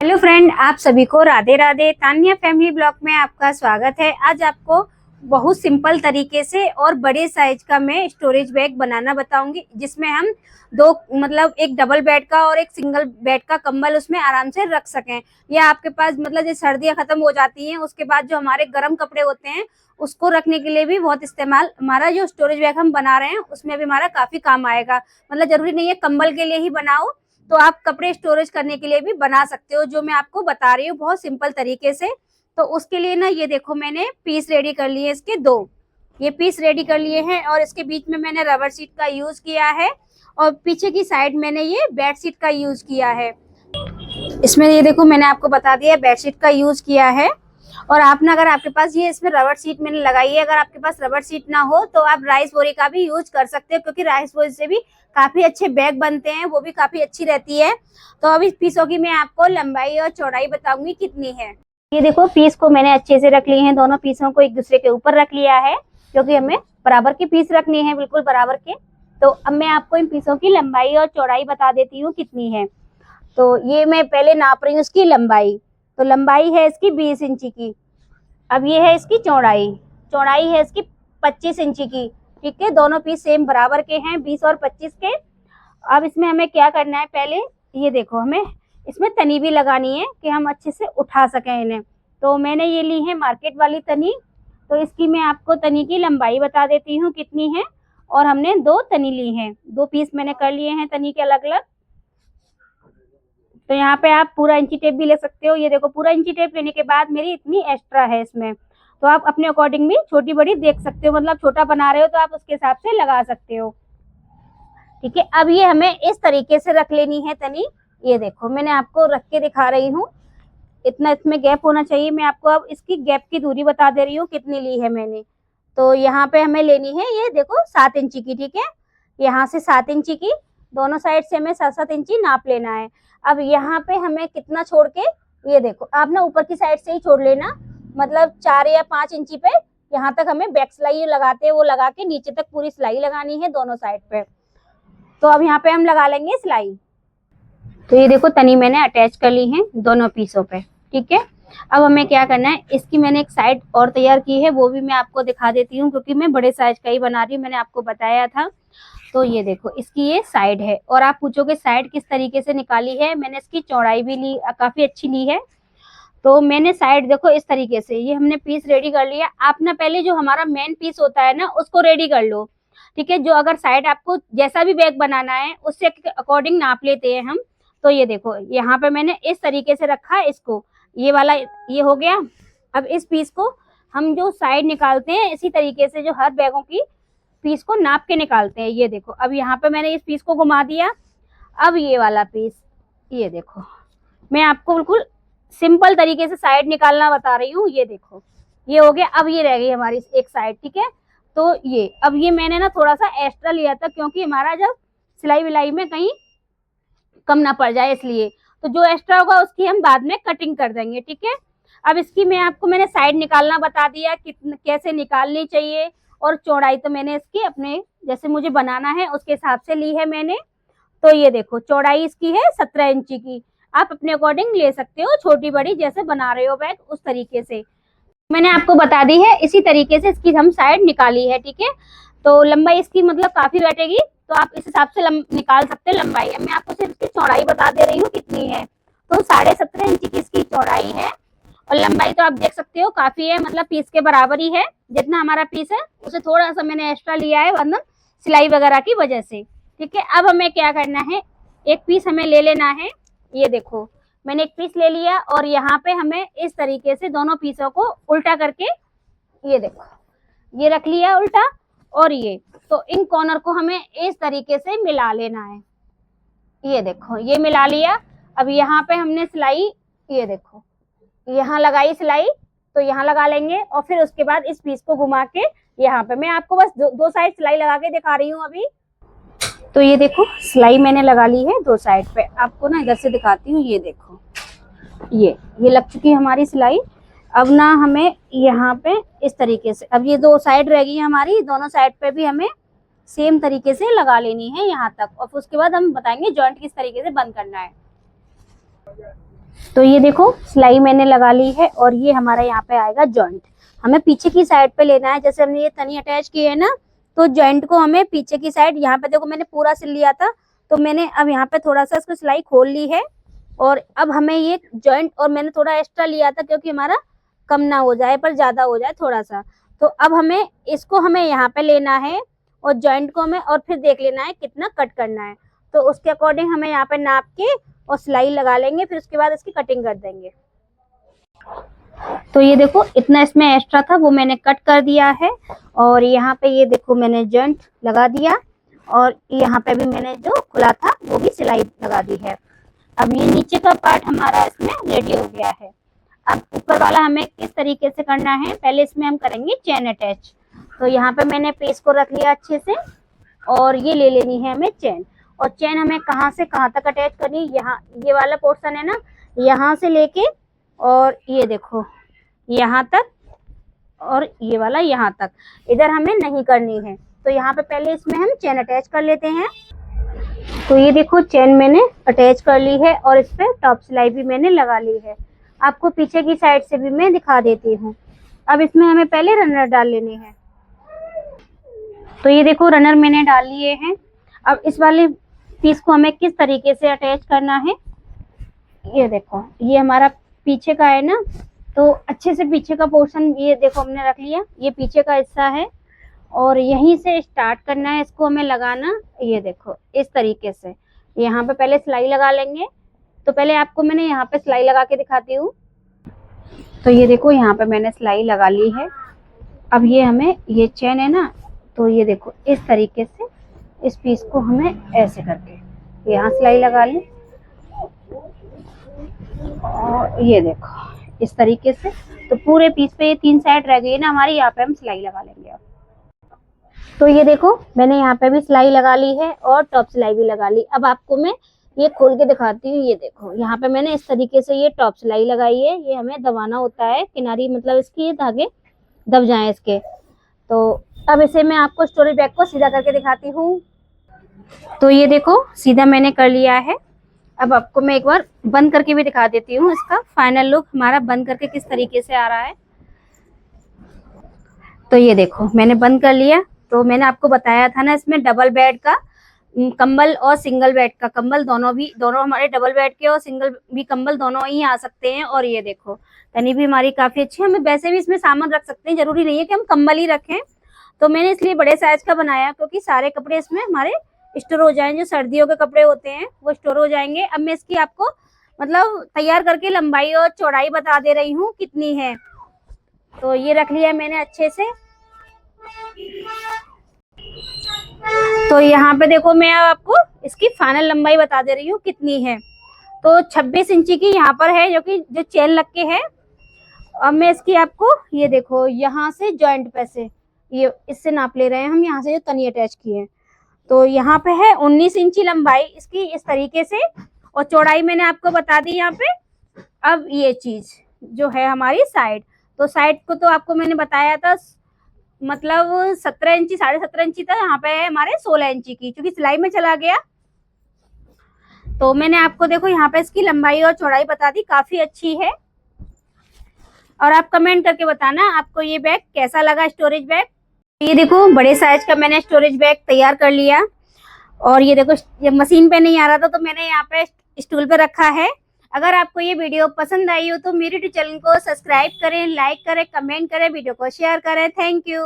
Hello friend, आप सभी को राधे राधे। तान्या फैमिली ब्लॉग में आपका स्वागत है। आज आपको बहुत सिंपल तरीके से और बड़े साइज का मैं स्टोरेज बैग बनाना बताऊंगी, जिसमें हम दो एक डबल बेड का और एक सिंगल बेड का कंबल उसमें आराम से रख सकें। या आपके पास जो सर्दियां खत्म हो जाती हैं उसके बाद जो हमारे गर्म कपड़े होते हैं उसको रखने के लिए भी बहुत इस्तेमाल, हमारा जो स्टोरेज बैग हम बना रहे हैं उसमें भी हमारा काफी काम आएगा। जरूरी नहीं है कंबल के लिए ही बनाओ, तो आप कपड़े स्टोरेज करने के लिए भी बना सकते हो, जो मैं आपको बता रही हूँ बहुत सिंपल तरीके से। तो उसके लिए ना ये देखो, मैंने पीस रेडी कर लिए इसके दो। ये पीस रेडी कर लिए हैं और इसके बीच में मैंने रबर शीट का यूज किया है और पीछे की साइड मैंने ये बेड शीट का यूज किया है। इसमें ये देखो, मैंने आपको बता दिया बेड शीट का यूज किया है। और आप ना, अगर आपके पास ये इसमें रबर शीट मैंने लगाई है, अगर आपके पास रबर शीट ना हो तो आप राइस बोरी का भी यूज कर सकते हो, क्योंकि राइस बोरी से भी काफी अच्छे बैग बनते हैं, वो भी काफी अच्छी रहती है। तो अब इस पीसों की मैं आपको लंबाई और चौड़ाई बताऊंगी कितनी है। ये देखो, पीस को मैंने अच्छे से रख लिए हैं, दोनों पीसों को एक दूसरे के ऊपर रख लिया है, क्योंकि हमें बराबर के पीस रखने हैं, बिल्कुल बराबर के। तो अब मैं आपको इन पीसों की लंबाई और चौड़ाई बता देती हूँ कितनी है। तो ये मैं पहले नाप रही हूँ इसकी लंबाई। तो लंबाई है इसकी 20 इंची की। अब ये है इसकी चौड़ाई। चौड़ाई है इसकी 25 इंची की। ठीक है, दोनों पीस सेम बराबर के हैं, 20 और 25 के। अब इसमें हमें क्या करना है, पहले ये देखो, हमें इसमें तनी भी लगानी है कि हम अच्छे से उठा सकें इन्हें। तो मैंने ये ली है मार्केट वाली तनी। तो इसकी मैं आपको तनी की लंबाई बता देती हूँ कितनी है। और हमने दो तनी ली हैं, दो पीस मैंने कर लिए हैं तनी के अलग अलग। तो यहाँ पे आप पूरा इंची टेप भी ले सकते हो। ये देखो, पूरा इंची टेप लेने के बाद मेरी इतनी एक्स्ट्रा है इसमें। तो आप अपने अकॉर्डिंग भी छोटी बड़ी देख सकते हो, छोटा बना रहे हो तो आप उसके हिसाब से लगा सकते हो। ठीक है, अब ये हमें इस तरीके से रख लेनी है तनी। ये देखो, मैंने आपको रख के दिखा रही हूँ, इतना इसमें गैप होना चाहिए। मैं आपको अब इसकी गैप की दूरी बता दे रही हूँ कितनी ली है मैंने। तो यहाँ पे हमें लेनी है, ये देखो, 7 इंची की। ठीक है, यहाँ से 7 इंची की, दोनों साइड से हमें 7-7 इंची नाप लेना है। अब यहाँ पे हमें कितना छोड़ के, ये देखो, आप ना ऊपर की साइड से ही छोड़ लेना, 4 या 5 इंची पे। यहाँ तक हमें बैक सिलाई लगाते हैं, वो लगा के नीचे तक पूरी सिलाई लगानी है दोनों साइड पे। तो अब यहाँ पे हम लगा लेंगे सिलाई। तो ये देखो, तनी मैंने अटैच कर ली है दोनों पीसों पे। ठीक है, अब हमें क्या करना है, इसकी मैंने एक साइड और तैयार की है, वो भी मैं आपको दिखा देती हूँ, क्योंकि मैं बड़े साइज का ही बना रही हूँ, मैंने आपको बताया था। तो ये देखो, इसकी ये साइड है। और आप पूछोगे साइड किस तरीके से निकाली है, मैंने इसकी चौड़ाई भी ली, काफी अच्छी ली है। तो मैंने साइड देखो इस तरीके से, ये हमने पीस रेडी कर लिया। आप ना पहले जो हमारा मेन पीस होता है ना, उसको रेडी कर लो। ठीक है, जो अगर साइड आपको जैसा भी बैग बनाना है उससे अकॉर्डिंग नाप लेते हैं हम। तो ये देखो, यहाँ पे मैंने इस तरीके से रखा है इसको, ये वाला ये हो गया। अब इस पीस को हम जो साइड निकालते हैं, इसी तरीके से जो हर बैगों की पीस को नाप के निकालते हैं। ये देखो, अब यहाँ पे मैंने इस पीस को घुमा दिया। अब ये वाला पीस, ये देखो, मैं आपको बिल्कुल सिंपल तरीके से साइड निकालना बता रही हूँ। ये देखो, ये हो गया। अब ये रह गई हमारी एक साइड। ठीक है, तो ये अब ये मैंने ना थोड़ा सा एक्स्ट्रा लिया था, क्योंकि हमारा जब सिलाई विलाई में कहीं कम ना पड़ जाए, इसलिए। तो जो एक्स्ट्रा होगा उसकी हम बाद में कटिंग कर देंगे। ठीक है, अब इसकी मैंने साइड निकालना बता दिया, कैसे निकालनी चाहिए। और चौड़ाई तो मैंने इसकी अपने जैसे मुझे बनाना है उसके हिसाब से ली है मैंने। तो ये देखो, चौड़ाई इसकी है 17 इंची की। आप अपने अकॉर्डिंग ले सकते हो, छोटी बड़ी जैसे बना रहे हो बैग उस तरीके से। मैंने आपको बता दी है, इसी तरीके से इसकी हम साइड निकाली है। ठीक है, तो लंबाई इसकी काफी बैठेगी, तो आप इस हिसाब से निकाल सकते हैं लंबाई। मैं आपको सिर्फ इसकी चौड़ाई बता दे रही हूँ कितनी है। तो 17.5 इंची की इसकी चौड़ाई है। और लंबाई तो आप देख सकते हो काफी है, पीस के बराबर ही है। जितना हमारा पीस है उसे थोड़ा सा मैंने एक्स्ट्रा लिया है, वरना सिलाई वगैरह की वजह से। ठीक है, अब हमें क्या करना है, एक पीस हमें ले लेना है। ये देखो, मैंने एक पीस ले लिया और यहाँ पे हमें इस तरीके से दोनों पीसों को उल्टा करके, ये देखो, ये रख लिया उल्टा। और ये तो इन कॉर्नर को हमें इस तरीके से मिला लेना है। ये देखो, ये मिला लिया। अब यहाँ पे हमने सिलाई, ये देखो, यहाँ लगाई सिलाई, तो यहाँ लगा लेंगे। और फिर उसके बाद इस पीस को घुमा के यहाँ पे मैं आपको बस दो साइड सिलाई लगा के दिखा रही हूँ अभी। तो ये देखो, सिलाई मैंने लगा ली है दो साइड पे। आपको ना इधर से दिखाती हूँ। ये देखो, ये लग चुकी है हमारी सिलाई। अब ना हमें यहाँ पे इस तरीके से, अब ये दो साइड रह गई हमारी, दोनों साइड पे भी हमें सेम तरीके से लगा लेनी है यहाँ तक। और उसके बाद हम बताएंगे जॉइंट किस तरीके से बंद करना है। तो ये देखो सिलाई मैंने लगा ली है और ये हमारा यहाँ पे आएगा जॉइंट। हमें पीछे की साइड पे लेना है, जैसे हमने ये तनी अटैच की है ना, तो जॉइंट को हमें पीछे की साइड, यहाँ पे देखो मैंने पूरा सिल लिया था, तो मैंने अब यहाँ पे थोड़ा सा इसको सिलाई खोल ली है। और अब हमें ये जॉइंट, और मैंने थोड़ा एक्स्ट्रा लिया था क्योंकि हमारा कम ना हो जाए पर ज्यादा हो जाए थोड़ा सा। तो अब हमें इसको हमें यहाँ पे लेना है और जॉइंट को हमें और फिर देख लेना है कितना कट करना है। तो उसके अकॉर्डिंग हमें यहाँ पे नाप के और सिलाई लगा लेंगे, फिर उसके बाद इसकी कटिंग कर देंगे। तो ये देखो इतना इसमें एक्स्ट्रा था वो मैंने कट कर दिया है, और यहाँ पे ये देखो मैंने जॉइंट लगा दिया, और यहाँ पे भी मैंने जो खुला था वो भी सिलाई लगा दी है। अब ये नीचे का पार्ट हमारा इसमें रेडी हो गया है। अब ऊपर वाला हमें किस तरीके से करना है, पहले इसमें हम करेंगे चेन अटैच। तो यहाँ पे मैंने पीस को रख लिया अच्छे से, और ये ले लेनी है हमें चेन। और चेन हमें कहाँ से कहाँ तक अटैच करनी है, यहाँ ये वाला पोर्शन है ना, यहाँ से लेके और ये देखो यहाँ तक, और ये वाला यहाँ तक, इधर हमें नहीं करनी है। तो यहाँ पे पहले इसमें हम चेन अटैच कर लेते हैं। तो ये देखो चेन मैंने अटैच कर ली है और इस पे टॉप सिलाई भी मैंने लगा ली है। आपको पीछे की साइड से भी मैं दिखा देती हूँ। अब इसमें हमें पहले रनर डाल लेने हैं। तो ये देखो रनर मैंने डाल लिए हैं। अब इस वाले पीस को हमें किस तरीके से अटैच करना है, ये देखो ये हमारा पीछे का है ना, तो अच्छे से पीछे का पोर्शन ये देखो हमने रख लिया, ये पीछे का हिस्सा है और यहीं से स्टार्ट करना है इसको हमें लगाना। ये देखो इस तरीके से यहाँ पे पहले सिलाई लगा लेंगे। तो पहले आपको मैंने यहाँ पे सिलाई लगा के दिखाती हूँ। तो ये देखो यहाँ पे मैंने सिलाई लगा ली है। अब ये हमें ये चेन है ना, तो ये देखो इस तरीके से इस पीस को हमें ऐसे करके यहाँ सिलाई लगा ली, और ये देखो इस तरीके से। तो पूरे पीस पे ये 3 साइड रह गई है ना हमारी, यहाँ पे हम सिलाई लगा लेंगे। अब तो ये देखो मैंने यहाँ पे भी सिलाई लगा ली है और टॉप सिलाई भी लगा ली। अब आपको मैं ये खोल के दिखाती हूँ। ये देखो यहाँ पे मैंने इस तरीके से ये टॉप सिलाई लगाई है। ये हमें दबाना होता है किनारी, मतलब इसकी ये धागे दब जाएं इसके। तो अब इसे मैं आपको स्टोरेज बैग को सीधा करके दिखाती हूँ। तो ये देखो सीधा मैंने कर लिया है। अब आपको मैं एक बार बंद करके भी दिखा देती हूँ, इसका फाइनल लुक हमारा बंद करके किस तरीके से आ रहा है। तो ये देखो मैंने बंद कर लिया। तो मैंने आपको बताया था ना इसमें डबल बेड का कंबल और सिंगल बेड का कंबल दोनों हमारे डबल बेड के और सिंगल भी कंबल दोनों ही आ सकते हैं। और ये देखो तनी भी हमारी काफी अच्छी है। हमें वैसे भी इसमें सामान रख सकते हैं, जरूरी नहीं है कि हम कंबल ही रखें। तो मैंने इसलिए बड़े साइज का बनाया क्योंकि सारे कपड़े इसमें हमारे स्टोर हो जाएं। जो सर्दियों के कपड़े होते हैं वो स्टोर हो जाएंगे। अब मैं इसकी आपको मतलब तैयार करके लंबाई और चौड़ाई बता दे रही हूँ कितनी है। तो ये रख लिया मैंने अच्छे से। तो यहाँ पे देखो मैं आपको इसकी फाइनल लंबाई बता दे रही हूँ कितनी है। तो 26 इंची की यहाँ पर है, जो चेन लग के है। अब मैं इसकी आपको ये देखो यहाँ से जॉइंट पे से ये इससे नाप ले रहे हैं हम, यहाँ से जो तनी अटैच की है। तो यहाँ पे है 19 इंची लंबाई इसकी इस तरीके से, और चौड़ाई मैंने आपको बता दी यहाँ पे। अब ये चीज जो है हमारी साइड, तो साइड को तो आपको मैंने बताया था मतलब 17 इंची 17.5 इंची था, यहाँ पे है हमारे 16 इंची की, क्योंकि सिलाई में चला गया। तो मैंने आपको देखो यहाँ पे इसकी लंबाई और चौड़ाई बता दी, काफी अच्छी है। और आप कमेंट करके बताना आपको ये बैग कैसा लगा, स्टोरेज बैग। ये देखो बड़े साइज का मैंने स्टोरेज बैग तैयार कर लिया। और ये देखो ये मशीन पे नहीं आ रहा था तो मैंने यहाँ पे स्टूल पे रखा है। अगर आपको ये वीडियो पसंद आई हो तो मेरे चैनल को सब्सक्राइब करें, लाइक करें, कमेंट करें, वीडियो को शेयर करें। Thank you.